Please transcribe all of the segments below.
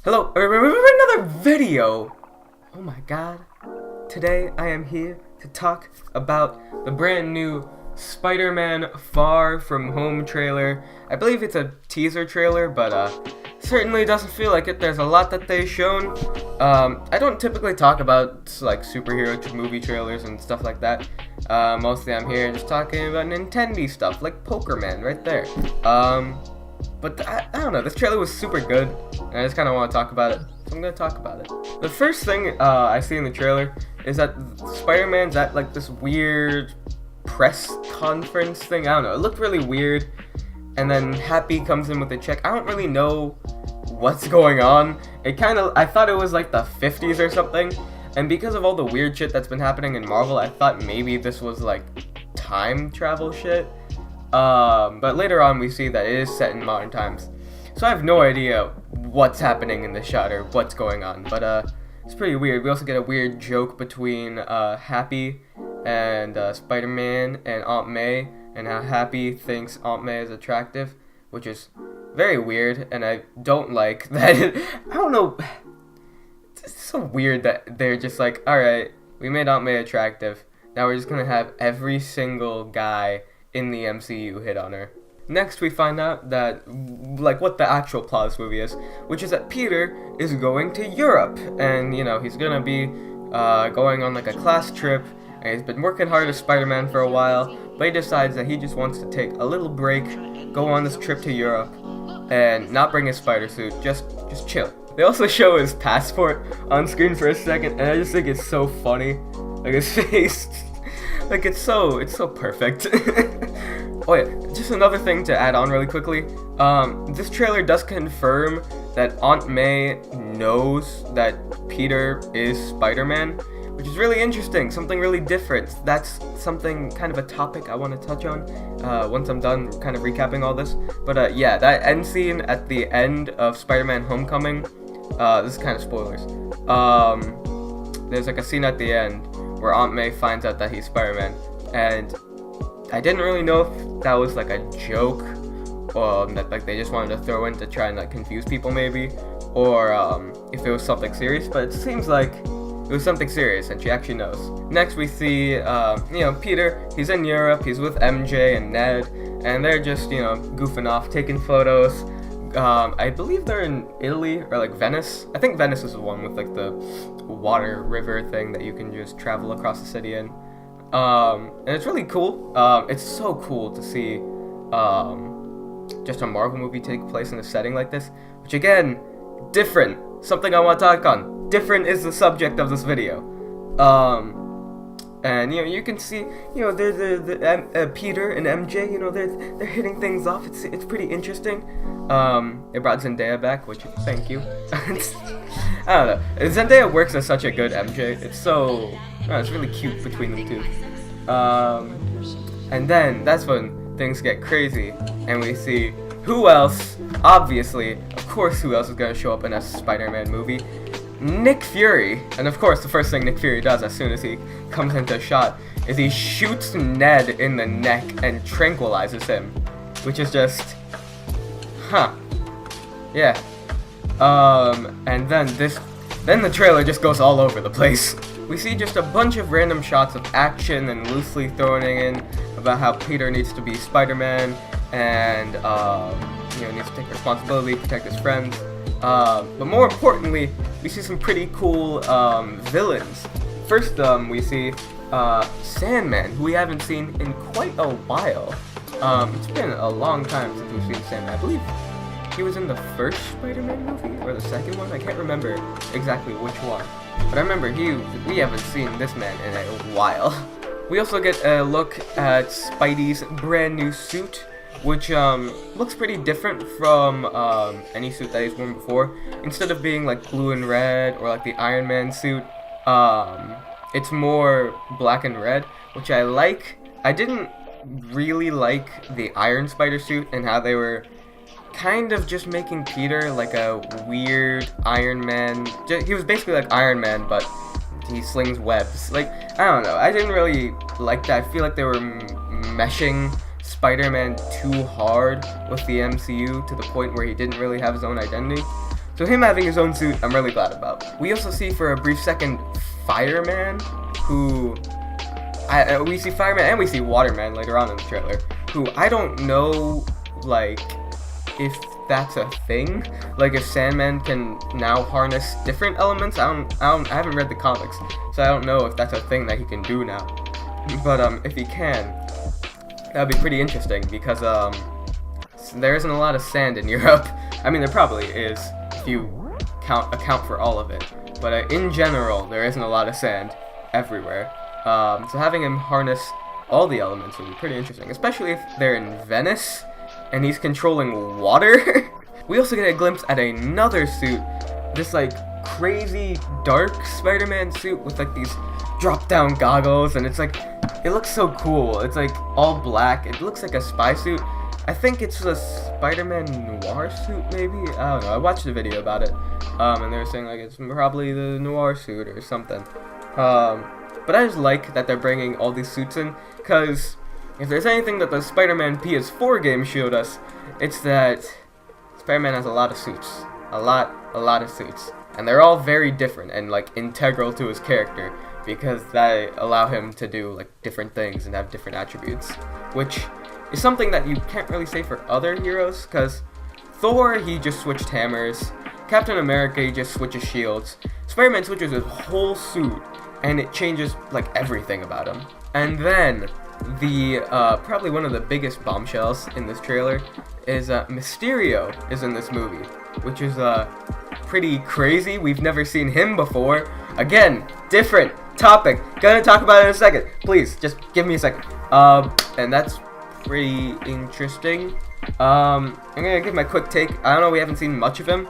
Hello, another video! Oh my god. Today I am here to talk about the brand new Spider-Man Far From Home trailer. I believe it's a teaser trailer, but certainly doesn't feel like it. There's a lot that they've shown. I don't typically talk about like superhero movie trailers and stuff like that. Mostly I'm here just talking about Nintendo stuff, like Pokerman right there. But I don't know, this trailer was super good, and I just kind of want to talk about it, so I'm going to talk about it. The first thing I see in the trailer is that Spider-Man's at like this weird press conference thing. I don't know, it looked really weird, and then Happy comes in with a check. I don't really know what's going on. I thought it was like the 50s or something, and because of all the weird shit that's been happening in Marvel, I thought maybe this was like time travel shit. But later on we see that it is set in modern times. So I have no idea what's happening in the shot or what's going on, but it's pretty weird. We also get a weird joke between Happy and Spider-Man and Aunt May, and how Happy thinks Aunt May is attractive, which is very weird, and I don't like that. I don't know, it's so weird that they're just like, alright, we made Aunt May attractive, now we're just gonna have every single guy in the MCU hit on her. Next, we find out that, like, what the actual plot of this movie is, which is that Peter is going to Europe, and, you know, he's gonna be going on, like, a class trip, and he's been working hard as Spider-Man for a while, but he decides that he just wants to take a little break, go on this trip to Europe, and not bring his spider suit, just chill. They also show his passport on screen for a second, and I just think it's so funny, like, his face. Like, it's so perfect. Oh yeah, just another thing to add on really quickly. This trailer does confirm that Aunt May knows that Peter is Spider-Man, which is really interesting, something really different. That's something, kind of a topic I want to touch on once I'm done kind of recapping all this. But yeah, that end scene at the end of Spider-Man Homecoming, this is kind of spoilers. There's like a scene at the end where Aunt May finds out that he's Spider-Man, and I didn't really know if that was like a joke, or that like they just wanted to throw in to try and like confuse people maybe, or if it was something serious, but it seems like it was something serious and she actually knows. Next we see, Peter, he's in Europe, he's with MJ and Ned, and they're just, goofing off, taking photos. I believe they're in Italy, or like Venice. I think Venice is the one with like the water river thing that you can just travel across the city in. And it's really cool. It's so cool to see just a Marvel movie take place in a setting like this, which again, different. Something I want to talk on. Different is the subject of this video. And you can see, they're Peter and MJ, they're hitting things off. It's pretty interesting. They brought Zendaya back, which thank you. I don't know. Zendaya works as such a good MJ. It's really cute between them two. And then that's when things get crazy, and we see who else. Obviously, of course, who else is gonna show up in a Spider-Man movie? Nick Fury. And of course, the first thing Nick Fury does as soon as he comes into a shot is he shoots Ned in the neck and tranquilizes him, which is just, yeah. And then the trailer just goes all over the place. We see just a bunch of random shots of action and loosely throwing in about how Peter needs to be Spider-Man and needs to take responsibility, protect his friends. But more importantly, we see some pretty cool villains. First, we see Sandman, who we haven't seen in quite a while. It's been a long time since we've seen Sandman. I believe he was in the first Spider-Man movie, or the second one? I can't remember exactly which one. But I remember we haven't seen this man in a while. We also get a look at Spidey's brand new suit, which looks pretty different from any suit that he's worn before. Instead of being like blue and red, or like the Iron Man suit, it's more black and red, which I like. I didn't really like the Iron Spider suit and how they were kind of just making Peter like a weird Iron Man. He was basically like Iron Man, but he slings webs. Like, I don't know, I didn't really like that. I feel like they were meshing Spider-Man too hard with the MCU to the point where he didn't really have his own identity. So him having his own suit, I'm really glad about. We also see for a brief second Fireman, who we see Fireman and we see Waterman later on in the trailer, who I don't know, like, if that's a thing. Like, if Sandman can now harness different elements. I haven't read the comics, so I don't know if that's a thing that he can do now. But if he can, that'd be pretty interesting, because there isn't a lot of sand in Europe. I mean, there probably is if you account for all of it, but in general, there isn't a lot of sand everywhere. So having him harness all the elements would be pretty interesting, especially if they're in Venice and he's controlling water. We also get a glimpse at another suit, this like crazy dark Spider-Man suit with like these drop-down goggles, and it's like, it looks so cool. It's like all black. It looks like a spy suit. I think it's a Spider-Man noir suit, maybe? I don't know. I watched a video about it, and they were saying like it's probably the noir suit or something. But I just like that they're bringing all these suits in, because if there's anything that the Spider-Man PS4 game showed us, it's that Spider-Man has a lot of suits. A lot of suits. And they're all very different and like integral to his character, because they allow him to do like different things and have different attributes, which is something that you can't really say for other heroes, because Thor, he just switched hammers. Captain America, he just switches shields. Spider-Man switches his whole suit, and it changes like everything about him. And then the probably one of the biggest bombshells in this trailer is Mysterio is in this movie, which is pretty crazy. We've never seen him before. Again, different topic. Gonna talk about it in a second. Please, just give me a second. And that's pretty interesting. I'm gonna give my quick take. I don't know, we haven't seen much of him.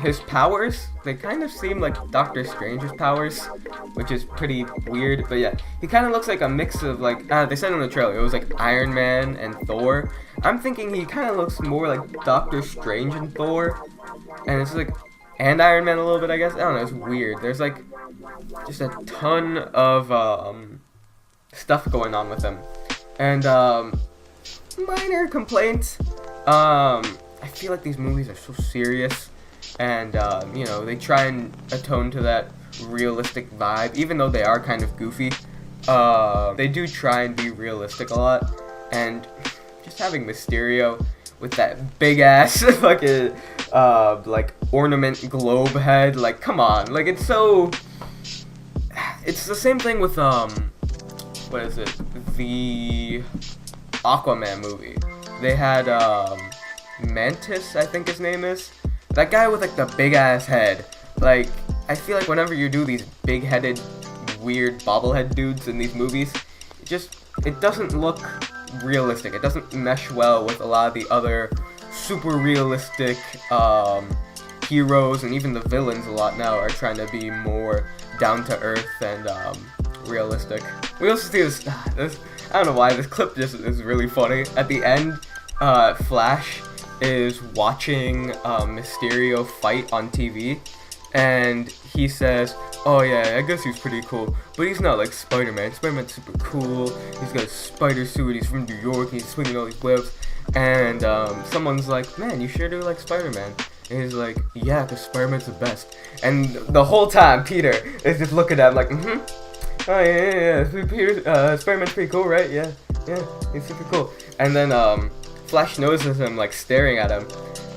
His powers, they kind of seem like Doctor Strange's powers, which is pretty weird, but yeah, he kind of looks like a mix of like, they said in the trailer, it was like Iron Man and Thor. I'm thinking he kind of looks more like Doctor Strange and Thor, and it's like, and Iron Man a little bit, I guess. I don't know, it's weird. There's like, just a ton of, stuff going on with him. And, minor complaint, I feel like these movies are so serious, and you know, they try and atone to that realistic vibe, even though they are kind of goofy. They do try and be realistic a lot, and just having Mysterio with that big ass fucking like ornament globe head, like, come on, like, it's so, it's the same thing with what is it, the Aquaman movie. They had Mantis, I think his name is, that guy with like the big ass head. Like, I feel like whenever you do these big headed weird bobblehead dudes in these movies, it doesn't look realistic. It doesn't mesh well with a lot of the other super realistic heroes, and even the villains a lot now are trying to be more down to earth and realistic. We also see this I don't know why, this clip just is really funny. At the end, Flash is watching Mysterio fight on TV, and he says, oh yeah, I guess he's pretty cool, but he's not like Spider-Man. Spider-Man's super cool, he's got a spider suit, he's from New York, he's swinging all these webs, and someone's like, man, you sure do like Spider-Man. And he's like, yeah, because Spider-Man's the best. And the whole time, Peter is just looking at him like, oh yeah, Peter, Spider-Man's pretty cool, right? Yeah, he's super cool. And then Flash notices him like staring at him,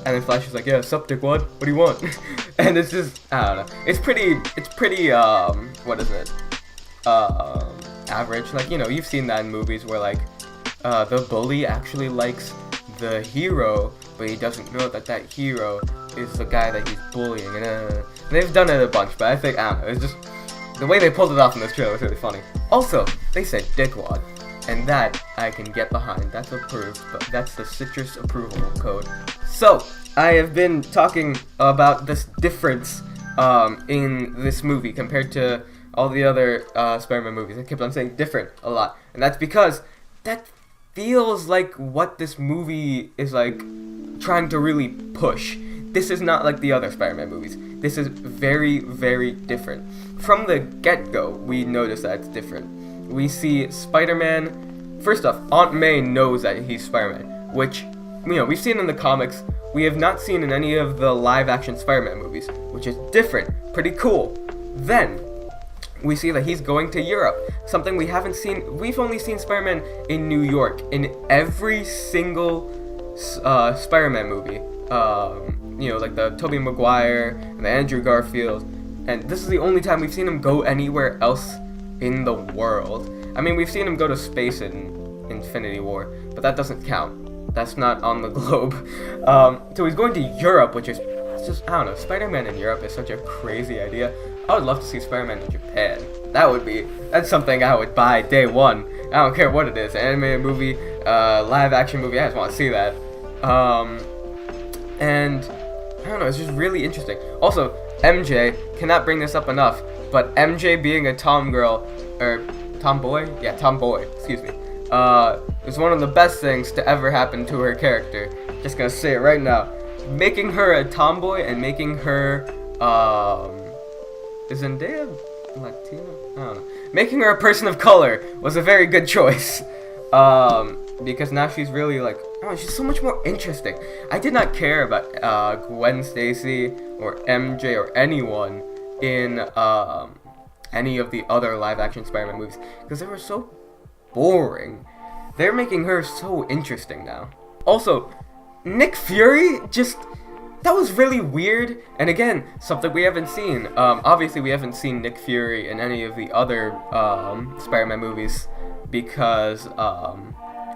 and then Flash is like, yeah, sup, dickwad, what do you want? And it's just, I don't know, it's pretty what is it, average. Like, you know, you've seen that in movies where like the bully actually likes the hero, but he doesn't know that that hero is the guy that he's bullying, and they've done it a bunch, but I think, I don't know, it's just, the way they pulled it off in this trailer was really funny. Also, they said dickwad, and that I can get behind. That's approved, but that's the Citrus approval code. So, I have been talking about this difference in this movie compared to all the other Spider-Man movies. I kept on saying different a lot, and that's because that feels like what this movie is like trying to really push. This is not like the other Spider-Man movies. This is very, very different. From the get-go, we notice that it's different. We see Spider-Man. First off, Aunt May knows that he's Spider-Man, which, you know, we've seen in the comics we have not seen in any of the live-action Spider-Man movies, which is different, pretty cool. Then, we see that he's going to Europe, something we haven't seen. We've only seen Spider-Man in New York in every single Spider-Man movie. Like the Tobey Maguire and the Andrew Garfield, and this is the only time we've seen him go anywhere else in the world. I mean, we've seen him go to space in Infinity War, but that doesn't count. That's not on the globe. So he's going to Europe, which is just, I don't know, Spider-Man in Europe is such a crazy idea. I would love to see Spider-Man in Japan. That's something I would buy day one. I don't care what it is, animated movie, live action movie, I just want to see that. And I don't know, it's just really interesting. Also, MJ, cannot bring this up enough, but MJ being a tomboy, excuse me, is one of the best things to ever happen to her character. Just gonna say it right now. Making her a tomboy and making her, is Zendaya Latino? I don't know. Making her a person of color was a very good choice. Because now she's really like, oh, she's so much more interesting. I did not care about Gwen Stacy or MJ or anyone in any of the other live-action Spider-Man movies because they were so boring. They're making her so interesting now. Also, Nick Fury that was really weird, and again, something we haven't seen. Obviously, we haven't seen Nick Fury in any of the other Spider-Man movies because,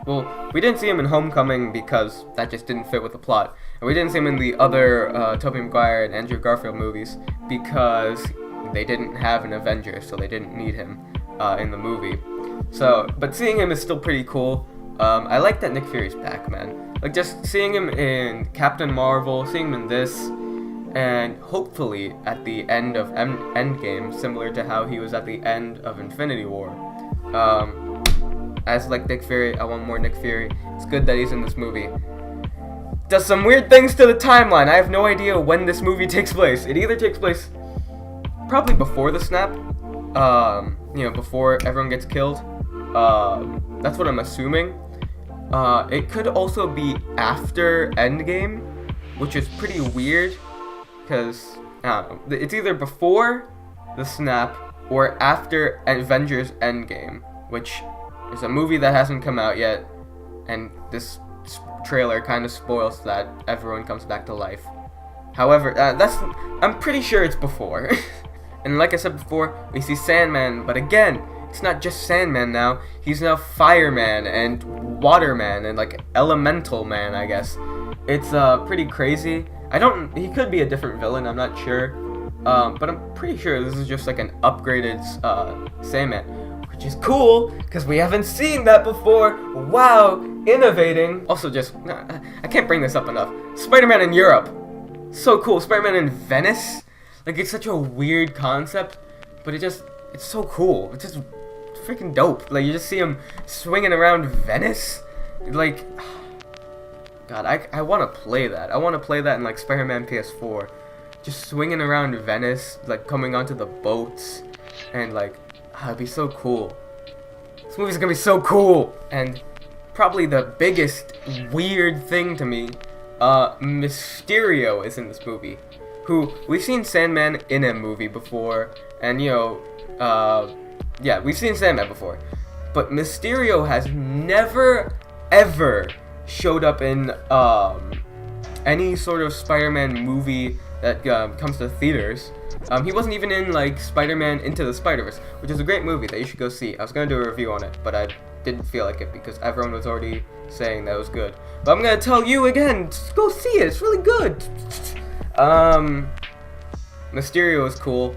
we didn't see him in Homecoming because that just didn't fit with the plot. And we didn't see him in the other Tobey Maguire and Andrew Garfield movies because they didn't have an Avenger, so they didn't need him in the movie. So, but seeing him is still pretty cool. I like that Nick Fury's back, man. Like, just seeing him in Captain Marvel, seeing him in this, and hopefully at the end of Endgame, similar to how he was at the end of Infinity War. As like Nick Fury, I want more Nick Fury. It's good that he's in this movie. Does some weird things to the timeline. I have no idea when this movie takes place. It either takes place probably before the snap, before everyone gets killed. That's what I'm assuming. It could also be after Endgame, which is pretty weird, because, I don't know, it's either before the snap or after Avengers Endgame, which is a movie that hasn't come out yet, and this trailer kind of spoils that everyone comes back to life. However, I'm pretty sure it's before. And like I said before, we see Sandman, but again, it's not just Sandman now. He's now Fireman and Waterman and like Elemental Man, I guess. It's pretty crazy. He could be a different villain, I'm not sure. But I'm pretty sure this is just like an upgraded Sandman, which is cool because we haven't seen that before. Wow, innovating. Also, I can't bring this up enough. Spider-Man in Europe, so cool. Spider-Man in Venice, like, it's such a weird concept, but it's so cool. It's just freaking dope. Like, you just see him swinging around Venice. Like, God, I want to play that. I want to play that in, like, Spider-Man PS4. Just swinging around Venice, like, coming onto the boats. And, like, it'd be so cool. This movie's gonna be so cool. And probably the biggest weird thing to me, Mysterio is in this movie. Who, we've seen Sandman in a movie before. And, we've seen Sandman before. But Mysterio has never, ever showed up in any sort of Spider-Man movie that comes to theaters. He wasn't even in like Spider-Man Into the Spider-Verse, which is a great movie that you should go see. I was gonna do a review on it, but I didn't feel like it because everyone was already saying that it was good. But I'm gonna tell you again, just go see it. It's really good. Mysterio is cool.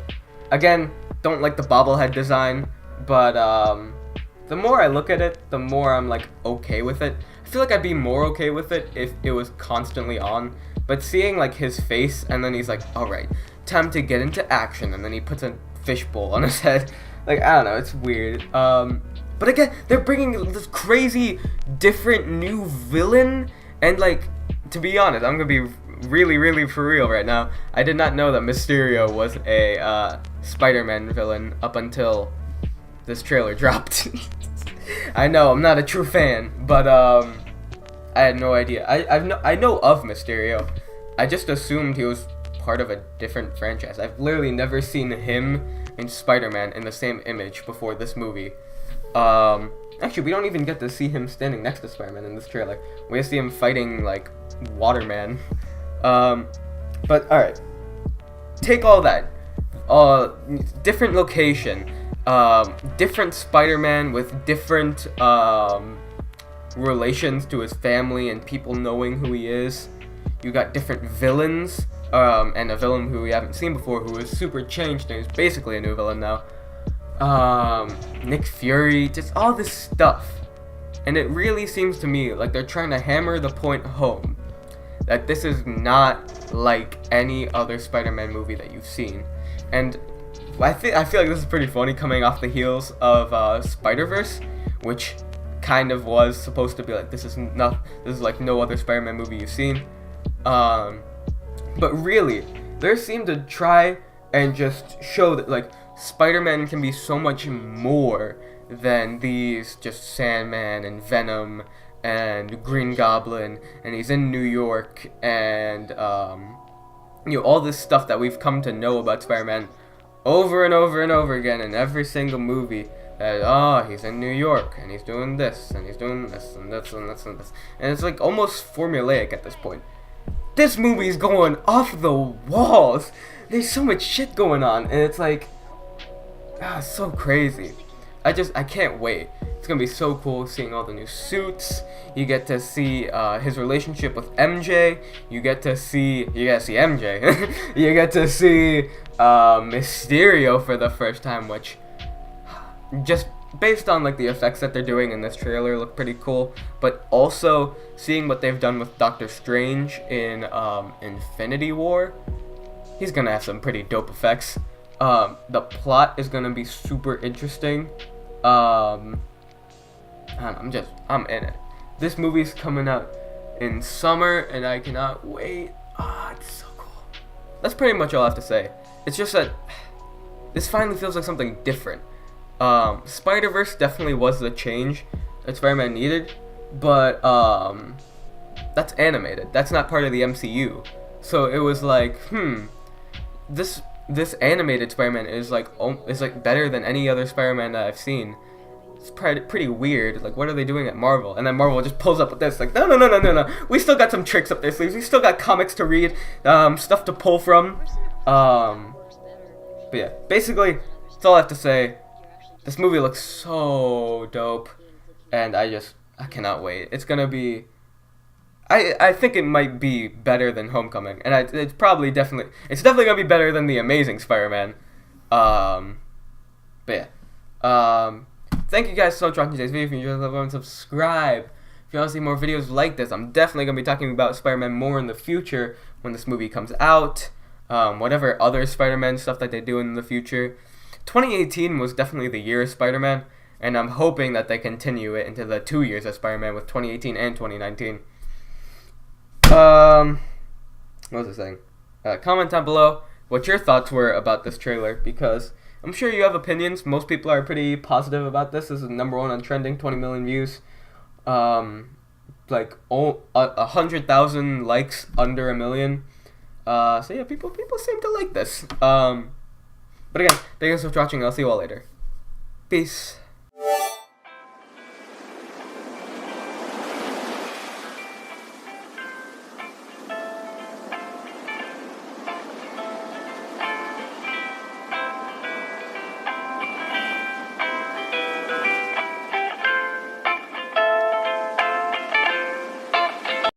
Again, don't like the bobblehead design, but the more I look at it, the more I'm like okay with it. I feel like I'd be more okay with it if it was constantly on. But seeing like his face and then he's like, alright, time to get into action, and then he puts a fishbowl on his head. Like, I don't know, it's weird. But again, they're bringing this crazy, different new villain, and like, to be honest, I'm gonna be really, really for real right now. I did not know that Mysterio was a Spider-Man villain up until this trailer dropped. I know, I'm not a true fan, but I had no idea. I know of Mysterio. I just assumed he was part of a different franchise. I've literally never seen him and Spider-Man in the same image before this movie. Actually, we don't even get to see him standing next to Spider-Man in this trailer. We just see him fighting, like, Waterman. But, alright. Take all that. Different location. Different Spider-Man with different, relations to his family and people knowing who he is. You got different villains, and a villain who we haven't seen before who is super changed and is basically a new villain now. Nick Fury, just all this stuff. And it really seems to me like they're trying to hammer the point home that this is not like any other Spider-Man movie that you've seen. And I feel like this is pretty funny coming off the heels of Spider-Verse, which kind of was supposed to be like this is like no other Spider-Man movie you've seen. But really, they seem to try and just show that like Spider-Man can be so much more than these just Sandman and Venom and Green Goblin, and he's in New York, and all this stuff that we've come to know about Spider-Man over and over and over again in every single movie. That he's in New York and he's doing this and he's doing this and this and this and this, and it's like almost formulaic at this point. This movie's going off the walls. There's so much shit going on, and it's like, it's so crazy. I can't wait. It's gonna be so cool seeing all the new suits. You get to see his relationship with MJ. You get to see MJ. You get to see Mysterio for the first time, which just based on like the effects that they're doing in this trailer look pretty cool. But also seeing what they've done with Doctor Strange in Infinity War, he's gonna have some pretty dope effects. The plot is gonna be super interesting. I'm in it. This movie's coming out in summer, and I cannot wait. It's so cool. That's pretty much all I have to say. It's just that this finally feels like something different. Spider-Verse definitely was the change that Spider-Man needed, but that's animated. That's not part of the MCU. So it was like, this animated Spider-Man is like better than any other Spider-Man that I've seen. It's pretty weird. Like, what are they doing at Marvel? And then Marvel just pulls up with this, like, no. We still got some tricks up their sleeves. We still got comics to read, stuff to pull from. But yeah, basically, that's all I have to say. This movie looks so dope, and I cannot wait. It's gonna be. I think it might be better than Homecoming, and it's definitely gonna be better than the Amazing Spider-Man. But yeah. Thank you guys so much for watching today's video. If you enjoyed the video, subscribe. If you want to see more videos like this, I'm definitely gonna be talking about Spider-Man more in the future when this movie comes out. Whatever other Spider-Man stuff that they do in the future. 2018 was definitely the year of Spider-Man, and I'm hoping that they continue it into the 2 years of Spider-Man with 2018 and 2019. What was I saying? Comment down below what your thoughts were about this trailer, because I'm sure you have opinions. Most people are pretty positive about this. This is #1 on trending, 20 million views. Like 100,000 likes under 1 million. So yeah, people seem to like this. But again, thank you so much for watching. I'll see you all later. Peace.